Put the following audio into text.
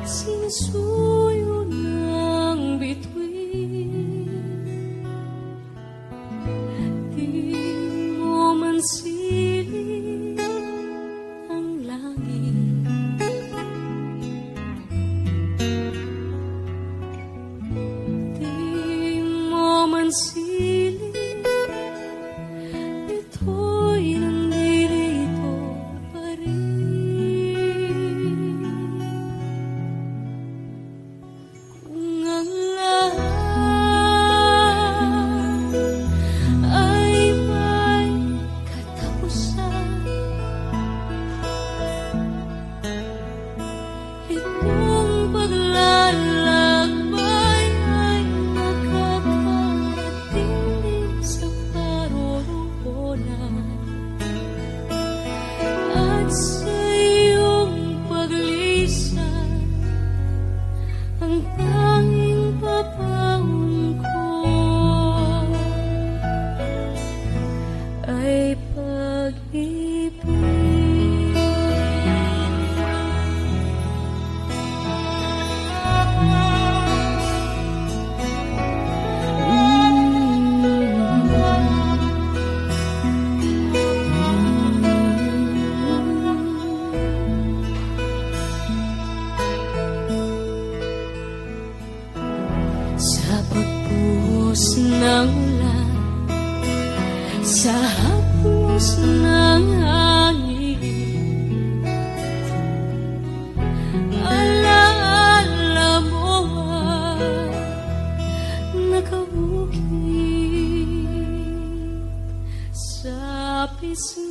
Sinusuyo ng bituin, di mo man silip ang langit. Di mo man silip, ito'y nandirito pa rin. Itong paglalakbay ay makakarating sa paroroonan, at sa iyong paglisan ang tanging papaon ko ay pag-ibig. Sa pagbuhos ng ulan, sa haplos ng hangin, alaala mo ay nakabukid sa pisngi.